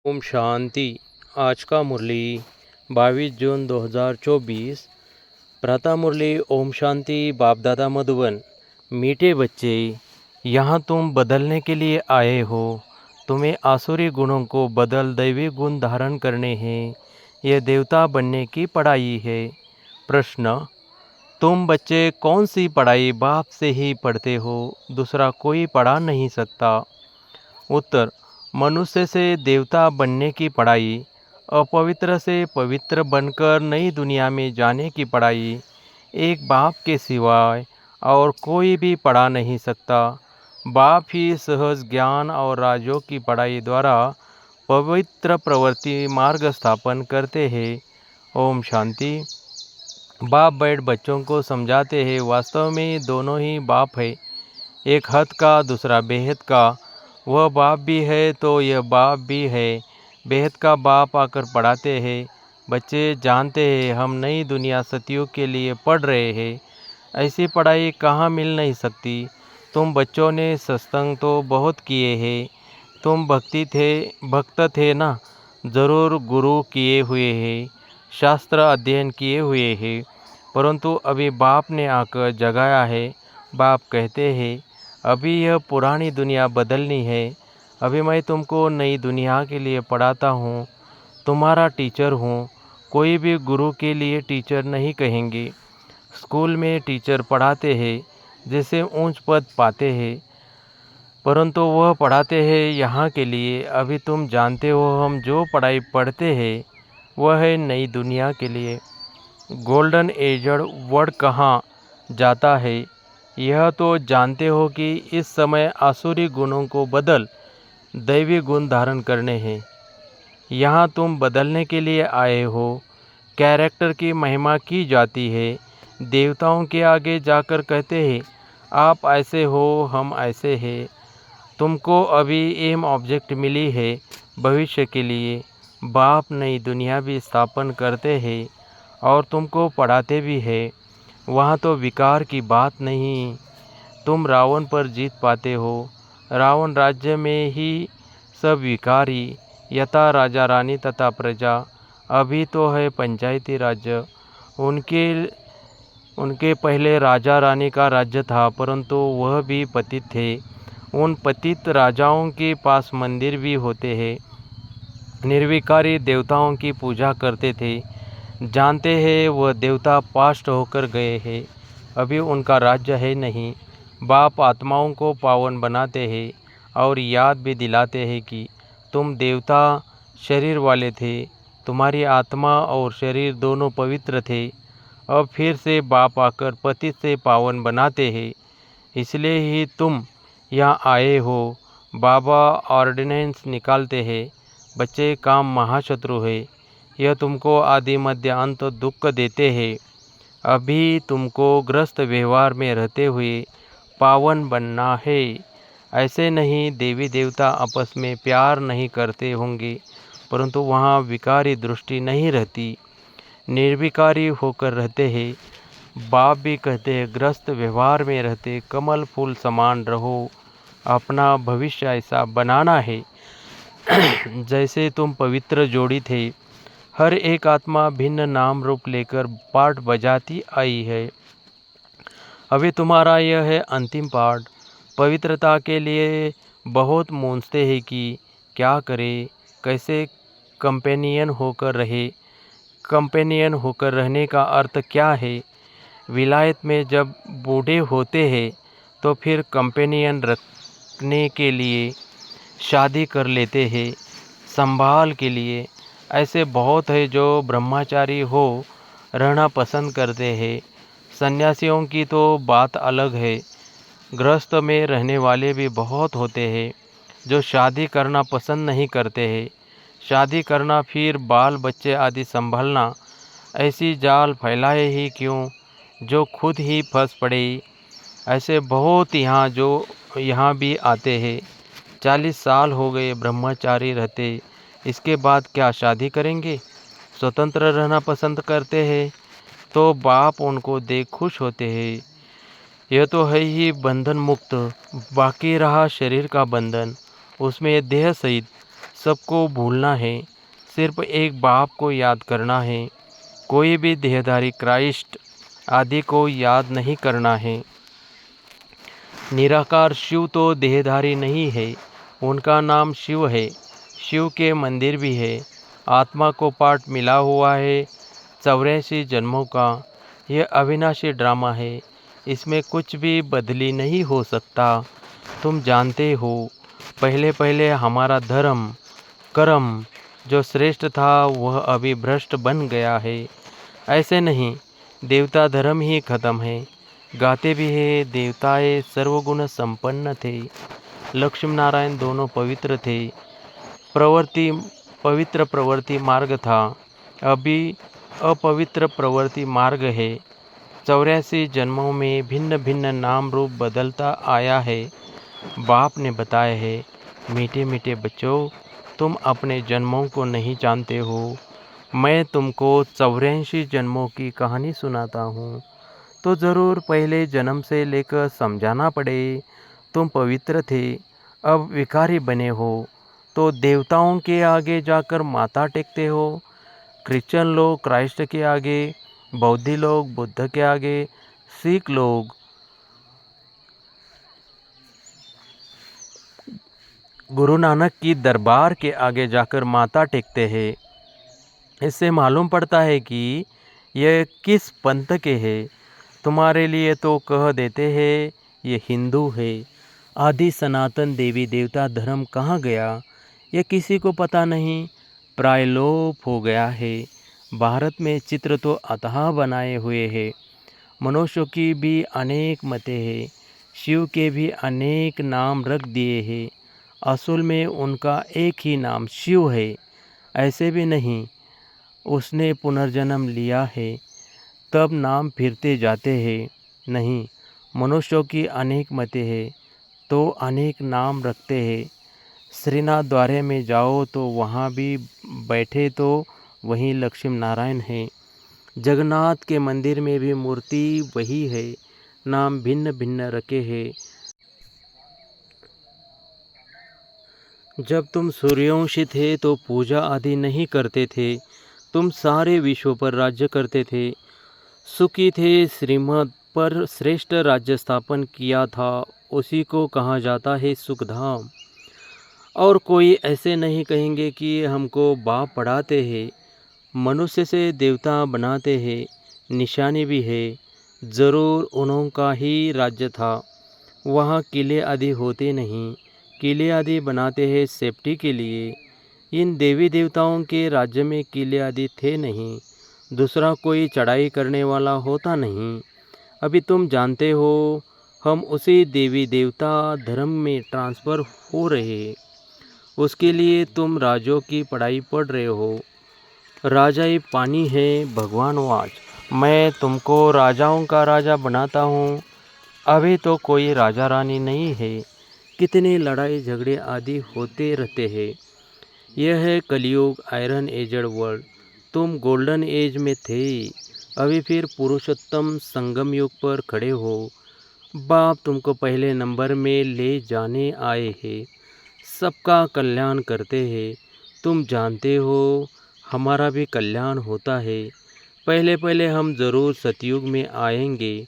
ओम शांति। आज का मुरली 22 जून 2024। प्रातः मुरली ओम शांति। बाप दादा मधुबन। मीठे बच्चे, यहाँ तुम बदलने के लिए आए हो। तुम्हें आसुरी गुणों को बदल दैवी गुण धारण करने हैं। यह देवता बनने की पढ़ाई है। प्रश्न: तुम बच्चे कौन सी पढ़ाई बाप से ही पढ़ते हो? दूसरा कोई पढ़ा नहीं सकता। उत्तर: मनुष्य से देवता बनने की पढ़ाई, अपवित्र से पवित्र बनकर नई दुनिया में जाने की पढ़ाई एक बाप के सिवाय और कोई भी पढ़ा नहीं सकता। बाप ही सहज ज्ञान और राजयोग की पढ़ाई द्वारा पवित्र प्रवृत्ति मार्ग स्थापन करते हैं। ओम शांति। बाप बैठ बच्चों को समझाते हैं, वास्तव में दोनों ही बाप है, एक हद का दूसरा बेहद का। वह बाप भी है तो यह बाप भी है। बेहद का बाप आकर पढ़ाते हैं। बच्चे जानते हैं हम नई दुनिया सतयुग के लिए पढ़ रहे हैं। ऐसी पढ़ाई कहाँ मिल नहीं सकती। तुम बच्चों ने सत्संग तो बहुत किए हैं, तुम भक्त थे ना, ज़रूर गुरु किए हुए हैं, शास्त्र अध्ययन किए हुए हैं, परंतु अभी बाप ने आकर जगाया है। बाप कहते हैं अभी यह पुरानी दुनिया बदलनी है। अभी मैं तुमको नई दुनिया के लिए पढ़ाता हूँ, तुम्हारा टीचर हूँ। कोई भी गुरु के लिए टीचर नहीं कहेंगे। स्कूल में टीचर पढ़ाते हैं, जैसे ऊंच पद पाते हैं, परंतु वह पढ़ाते हैं यहाँ के लिए। अभी तुम जानते हो हम जो पढ़ाई पढ़ते हैं वह है नई दुनिया के लिए। गोल्डन एजड वर्ड कहाँ जाता है, यह तो जानते हो कि इस समय आसुरी गुणों को बदल दैवी गुण धारण करने हैं। यहाँ तुम बदलने के लिए आए हो। कैरेक्टर की महिमा की जाती है। देवताओं के आगे जाकर कहते हैं आप ऐसे हो, हम ऐसे हैं। तुमको अभी एम ऑब्जेक्ट मिली है भविष्य के लिए। बाप नई दुनिया भी स्थापन करते हैं और तुमको पढ़ाते भी है। वहाँ तो विकार की बात नहीं। तुम रावण पर जीत पाते हो। रावण राज्य में ही सब विकारी, यथा राजा रानी तथा प्रजा। अभी तो है पंचायती राज्य। उनके पहले राजा रानी का राज्य था, परंतु वह भी पतित थे। उन पतित राजाओं के पास मंदिर भी होते हैं। निर्विकारी देवताओं की पूजा करते थे। जानते हैं वह देवता पास्ट होकर गए हैं, अभी उनका राज्य है नहीं। बाप आत्माओं को पावन बनाते हैं और याद भी दिलाते हैं कि तुम देवता शरीर वाले थे, तुम्हारी आत्मा और शरीर दोनों पवित्र थे। अब फिर से बाप आकर पतित से पावन बनाते हैं, इसलिए ही तुम यहाँ आए हो। बाबा ऑर्डिनेंस निकालते हैं, बच्चे काम महाशत्रु है, यह तुमको आदि मध्य अंत दुख देते हैं। अभी तुमको ग्रस्त व्यवहार में रहते हुए पावन बनना है। ऐसे नहीं देवी देवता आपस में प्यार नहीं करते होंगे, परंतु वहाँ विकारी दृष्टि नहीं रहती, निर्विकारी होकर रहते हैं। बाप भी कहते हैं ग्रस्त व्यवहार में रहते कमल फूल समान रहो। अपना भविष्य ऐसा बनाना है जैसे तुम पवित्र जोड़ी थे। हर एक आत्मा भिन्न नाम रूप लेकर पाठ बजाती आई है। अभी तुम्हारा यह है अंतिम पाठ। पवित्रता के लिए बहुत मूंझते हैं कि क्या करें, कैसे कंपेनियन होकर रहे। कंपेनियन होकर रहने का अर्थ क्या है? विलायत में जब बूढ़े होते हैं तो फिर कंपेनियन रखने के लिए शादी कर लेते हैं, संभाल के लिए। ऐसे बहुत है जो ब्रह्मचारी हो रहना पसंद करते हैं। सन्यासियों की तो बात अलग है। गृहस्थ में रहने वाले भी बहुत होते हैं जो शादी करना पसंद नहीं करते हैं। शादी करना फिर बाल बच्चे आदि संभालना, ऐसी जाल फैलाए ही क्यों जो खुद ही फंस पड़े। ऐसे बहुत यहाँ भी आते हैं। 40 साल हो गए ब्रह्मचारी रहते, इसके बाद क्या शादी करेंगे? स्वतंत्र रहना पसंद करते हैं तो बाप उनको देख खुश होते हैं। यह तो है ही बंधन मुक्त। बाकी रहा शरीर का बंधन, उसमें देह सहित सबको भूलना है, सिर्फ एक बाप को याद करना है। कोई भी देहधारी क्राइस्ट आदि को याद नहीं करना है। निराकार शिव तो देहधारी नहीं है, उनका नाम शिव है। शिव के मंदिर भी है। आत्मा को पाठ मिला हुआ है 84 जन्मों का। यह अविनाशी ड्रामा है, इसमें कुछ भी बदली नहीं हो सकता। तुम जानते हो, पहले पहले हमारा धर्म कर्म जो श्रेष्ठ था वह अभी भ्रष्ट बन गया है। ऐसे नहीं, देवता धर्म ही खत्म है। गाते भी है, देवताएं सर्वगुण संपन्न थे। लक्ष्मी नारायण दोनों पवित्र थे। प्रवृत्ति पवित्र प्रवृत्ति मार्ग था, अभी अपवित्र प्रवृत्ति मार्ग है। 84 जन्मों में भिन्न भिन्न नाम रूप बदलता आया है। बाप ने बताया है, मीठे मीठे बच्चों, तुम अपने जन्मों को नहीं जानते हो। मैं तुमको 84 जन्मों की कहानी सुनाता हूँ, तो ज़रूर पहले जन्म से लेकर समझाना पड़े। तुम पवित्र थे, अब विकारी बने हो, तो देवताओं के आगे जाकर माथा टेकते हो। क्रिश्चियन लोग क्राइस्ट के आगे, बौद्धी लोग बुद्ध के आगे, सिख लोग गुरु नानक की दरबार के आगे जाकर माथा टेकते हैं। इससे मालूम पड़ता है कि यह किस पंथ के हैं। तुम्हारे लिए तो कह देते हैं ये हिंदू है। आदि सनातन देवी देवता धर्म कहाँ गया, यह किसी को पता नहीं, प्राय लोप हो गया है। भारत में चित्र तो अथाह बनाए हुए हैं। मनुष्यों की भी अनेक मतें हैं, शिव के भी अनेक नाम रख दिए हैं। असल में उनका एक ही नाम शिव है। ऐसे भी नहीं, उसने पुनर्जन्म लिया है, तब नाम फिरते जाते हैं। नहीं, मनुष्यों की अनेक मतें हैं, तो अनेक नाम रखते हैं। श्रीनाथ द्वारे में जाओ तो वहाँ भी बैठे तो वहीं लक्ष्मी नारायण हैं। जगन्नाथ के मंदिर में भी मूर्ति वही है, नाम भिन्न भिन्न रखे हैं। जब तुम सूर्यवंशी थे तो पूजा आदि नहीं करते थे, तुम सारे विश्व पर राज्य करते थे, सुखी थे। श्रीमत पर श्रेष्ठ राज्य स्थापन किया था, उसी को कहा जाता है सुखधाम। और कोई ऐसे नहीं कहेंगे कि हमको बाप पढ़ाते हैं, मनुष्य से देवता बनाते हैं, निशानी भी है। ज़रूर उनका ही राज्य था, वहाँ किले आदि होते नहीं। किले आदि बनाते हैं सेफ्टी के लिए। इन देवी देवताओं के राज्य में किले आदि थे नहीं, दूसरा कोई चढ़ाई करने वाला होता नहीं। अभी तुम जानते हो, हम उसी देवी देवता धर्म में ट्रांसफ़र हो रहे हैं। उसके लिए तुम राजों की पढ़ाई पढ़ रहे हो। राजा ही पानी है, भगवान वाच। मैं तुमको राजाओं का राजा बनाता हूँ। अभी तो कोई राजा रानी नहीं है, कितने लड़ाई झगड़े आदि होते रहते हैं। यह है कलयुग, आयरन एजड वर्ल्ड। तुम गोल्डन एज में थे, अभी फिर पुरुषोत्तम संगम युग पर खड़े हो। बाप तुमको पहले नंबर में ले जाने आए हैं, सबका कल्याण करते हैं। तुम जानते हो, हमारा भी कल्याण होता है। पहले पहले हम ज़रूर सतयुग में आएंगे,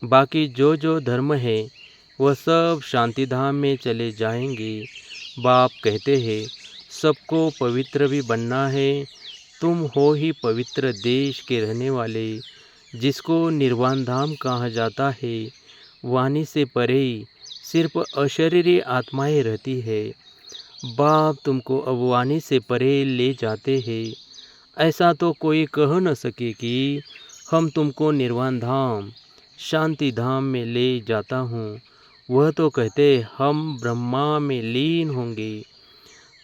बाकी जो जो धर्म है वह सब शांतिधाम में चले जाएंगे। बाप कहते हैं, सबको पवित्र भी बनना है। तुम हो ही पवित्र देश के रहने वाले, जिसको निर्वाण धाम कहा जाता है। वाणी से परे सिर्फ अशरीरी आत्माएं रहती है। बाप तुमको अब वाणी से परे ले जाते हैं। ऐसा तो कोई कह न सके कि हम तुमको निर्वाण धाम शांति धाम में ले जाता हूँ। वह तो कहते हम ब्रह्मा में लीन होंगे।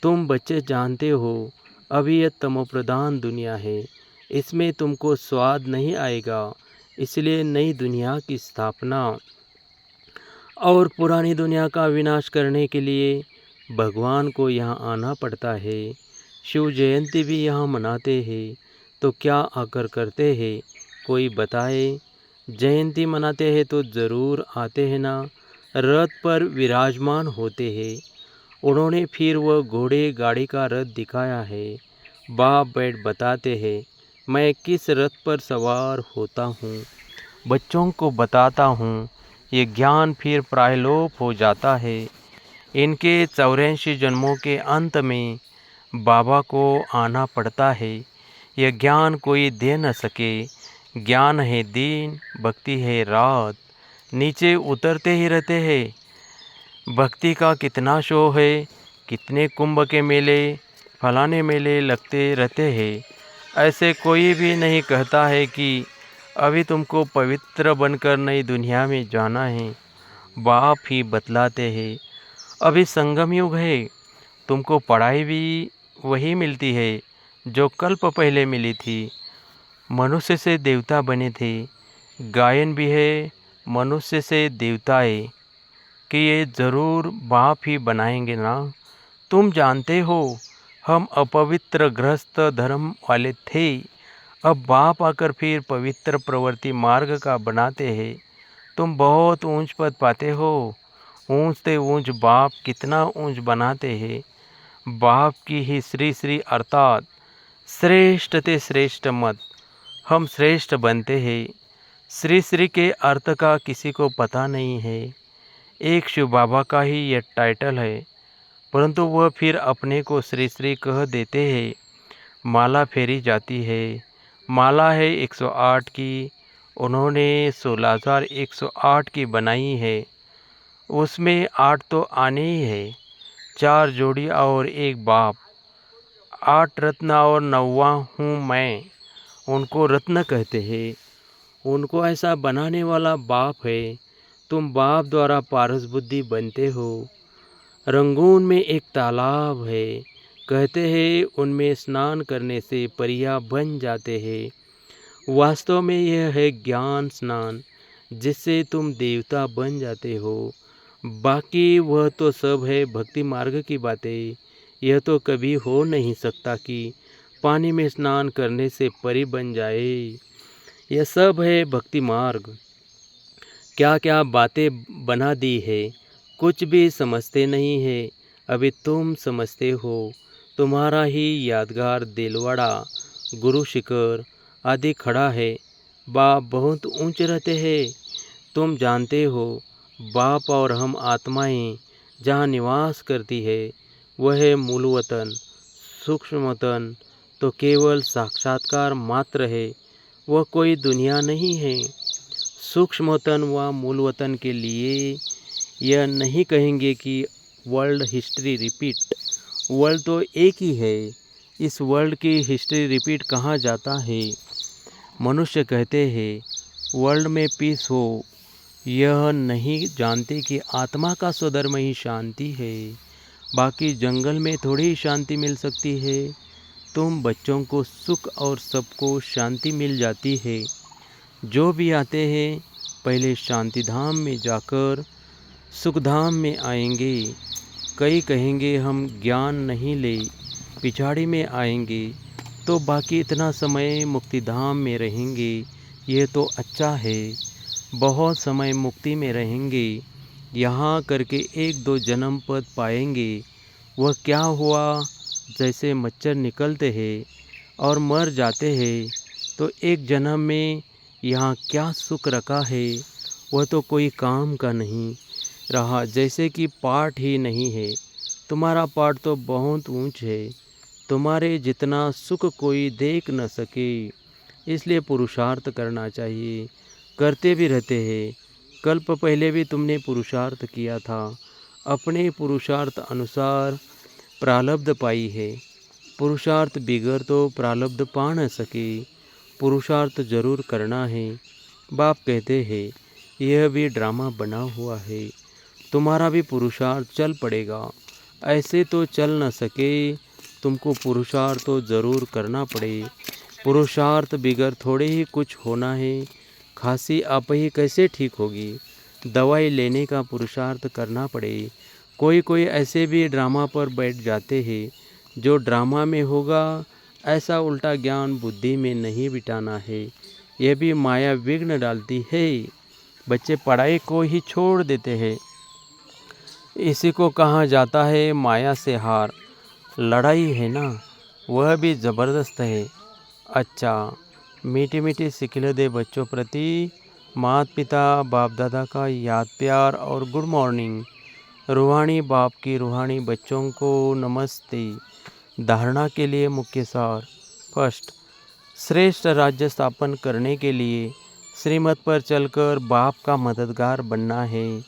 तुम बच्चे जानते हो, अभी यह तमोप्रधान दुनिया है, इसमें तुमको स्वाद नहीं आएगा। इसलिए नई दुनिया की स्थापना और पुरानी दुनिया का विनाश करने के लिए भगवान को यहाँ आना पड़ता है। शिव जयंती भी यहाँ मनाते हैं, तो क्या आकर करते हैं, कोई बताए। जयंती मनाते हैं तो ज़रूर आते हैं ना। रथ पर विराजमान होते हैं, उन्होंने फिर वह घोड़े गाड़ी का रथ दिखाया है। बाप बैठ बताते हैं, मैं किस रथ पर सवार होता हूँ, बच्चों को बताता हूँ। ये ज्ञान फिर प्रायलोप हो जाता है। इनके 84 जन्मों के अंत में बाबा को आना पड़ता है। यह ज्ञान कोई दे न सके। ज्ञान है दिन, भक्ति है रात, नीचे उतरते ही रहते हैं। भक्ति का कितना शो है, कितने कुंभ के मेले, फलाने मेले लगते रहते हैं। ऐसे कोई भी नहीं कहता है कि अभी तुमको पवित्र बनकर नई दुनिया में जाना है। बाप ही बतलाते हैं, अभी संगम युग है। तुमको पढ़ाई भी वही मिलती है जो कल्प पहले मिली थी। मनुष्य से देवता बने थे। गायन भी है मनुष्य से देवताएं कि ये ज़रूर बाप ही बनाएंगे ना। तुम जानते हो हम अपवित्र गृहस्थ धर्म वाले थे। अब बाप आकर फिर पवित्र प्रवृत्ति मार्ग का बनाते हैं। तुम बहुत ऊंच पद पाते हो। ऊंच से ऊंच बाप कितना ऊंच बनाते हैं। बाप की ही श्री श्री अर्थात श्रेष्ठ ते श्रेष्ठ मत हम श्रेष्ठ बनते हैं। श्री श्री के अर्थ का किसी को पता नहीं है। एक शिव बाबा का ही यह टाइटल है, परंतु वह फिर अपने को श्री श्री कह देते हैं। माला फेरी जाती है। माला है 108 की, उन्होंने 16,108 की बनाई है। उसमें 8 तो आने ही है, 4 जोड़ी और एक बाप। 8 रत्न और 9वां हूँ मैं। उनको रत्न कहते हैं। उनको ऐसा बनाने वाला बाप है। तुम बाप द्वारा पारस बुद्धि बनते हो। रंगून में एक तालाब है। कहते हैं उनमें स्नान करने से परिया बन जाते हैं। वास्तव में यह है ज्ञान स्नान, जिससे तुम देवता बन जाते हो। बाकी वह तो सब है भक्ति मार्ग की बातें। यह तो कभी हो नहीं सकता कि पानी में स्नान करने से परी बन जाए। यह सब है भक्ति मार्ग। क्या क्या बातें बना दी है, कुछ भी समझते नहीं है। अभी तुम समझते हो। तुम्हारा ही यादगार दिलवाड़ा गुरु शिखर आदि खड़ा है। बाप बहुत ऊंचे रहते हैं। तुम जानते हो बाप और हम आत्माएं जहाँ निवास करती है वह है मूल वतन। सूक्ष्म वतन तो केवल साक्षात्कार मात्र है, वह कोई दुनिया नहीं है। सूक्ष्म वतन व मूल वतन के लिए यह नहीं कहेंगे कि वर्ल्ड हिस्ट्री रिपीट। वर्ल्ड तो एक ही है। इस वर्ल्ड की हिस्ट्री रिपीट कहाँ जाता है। मनुष्य कहते हैं वर्ल्ड में पीस हो, यह नहीं जानते कि आत्मा का स्वधर्म ही शांति है। बाकी जंगल में थोड़ी ही शांति मिल सकती है। तुम बच्चों को सुख और सबको शांति मिल जाती है। जो भी आते हैं पहले शांति धाम में जाकर सुख धाम में आएंगे। कई कहेंगे हम ज्ञान नहीं ले, पिछाड़ी में आएंगे तो बाकी इतना समय मुक्ति धाम में रहेंगे। यह तो अच्छा है, बहुत समय मुक्ति में रहेंगे। यहाँ करके 1-2 जन्म पद पाएंगे। वह क्या हुआ, जैसे मच्छर निकलते हैं और मर जाते हैं, तो एक जन्म में यहाँ क्या सुख रखा है, वह तो कोई काम का नहीं रहा। जैसे कि पाठ ही नहीं है। तुम्हारा पाठ तो बहुत ऊंच है। तुम्हारे जितना सुख कोई देख न सके, इसलिए पुरुषार्थ करना चाहिए। करते भी रहते हैं। कल्प पहले भी तुमने पुरुषार्थ किया था। अपने पुरुषार्थ अनुसार प्रारब्ध पाई है। पुरुषार्थ बिगर तो प्रारब्ध पा न सके। पुरुषार्थ जरूर करना है। बाप कहते हैं यह भी ड्रामा बना हुआ है। तुम्हारा भी पुरुषार्थ चल पड़ेगा। ऐसे तो चल न सके। तुमको पुरुषार्थ तो ज़रूर करना पड़े। पुरुषार्थ बिगर थोड़े ही कुछ होना है। खांसी आप ही कैसे ठीक होगी, दवाई लेने का पुरुषार्थ करना पड़े। कोई कोई ऐसे भी ड्रामा पर बैठ जाते हैं। जो ड्रामा में होगा ऐसा उल्टा ज्ञान बुद्धि में नहीं बिठाना है। यह भी माया विघ्न डालती है। बच्चे पढ़ाई को ही छोड़ देते हैं। इसी को कहा जाता है माया से हार। लड़ाई है ना, वह भी ज़बरदस्त है। अच्छा, मीठी मीठी सिखिल दे बच्चों प्रति माता पिता बाप दादा का याद प्यार और गुड मॉर्निंग। रूहानी बाप की रूहानी बच्चों को नमस्ते। धारणा के लिए मुख्य सार। फर्स्ट, श्रेष्ठ राज्य स्थापन करने के लिए श्रीमत पर चलकर बाप का मददगार बनना है।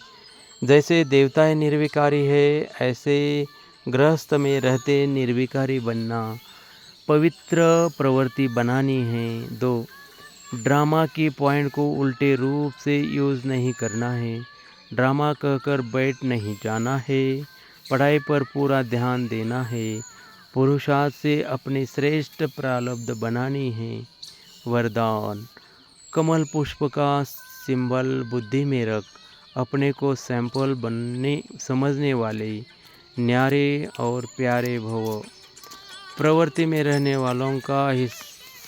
जैसे देवताएं निर्विकारी है, ऐसे गृहस्थ में रहते निर्विकारी बनना। पवित्र प्रवृत्ति बनानी है। 2, ड्रामा की पॉइंट को उल्टे रूप से यूज़ नहीं करना है। ड्रामा कहकर बैठ नहीं जाना है। पढ़ाई पर पूरा ध्यान देना है। पुरुषार्थ से अपने श्रेष्ठ प्रारब्ध बनानी है। वरदान, कमल पुष्प का सिंबल बुद्धि में रख। अपने को सैंपल बनने समझने वाले न्यारे और प्यारे भव। प्रवृत्ति में रहने वालों का ही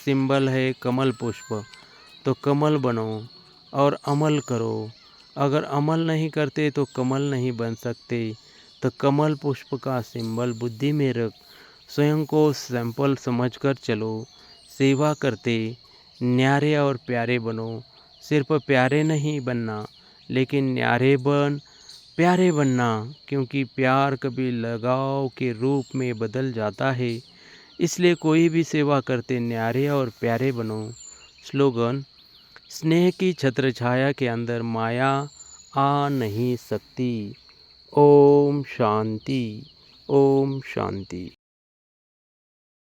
सिंबल है कमल पुष्प। तो कमल बनो और अमल करो। अगर अमल नहीं करते तो कमल नहीं बन सकते। तो कमल पुष्प का सिंबल बुद्धि में रख। स्वयं को सैंपल समझकर चलो। सेवा करते न्यारे और प्यारे बनो। सिर्फ प्यारे नहीं बनना, लेकिन न्यारे बन प्यारे बनना, क्योंकि प्यार कभी लगाव के रूप में बदल जाता है। इसलिए कोई भी सेवा करते न्यारे और प्यारे बनो। स्लोगन, स्नेह की छत्र छाया के अंदर माया आ नहीं सकती। ओम शांति, ओम शांति।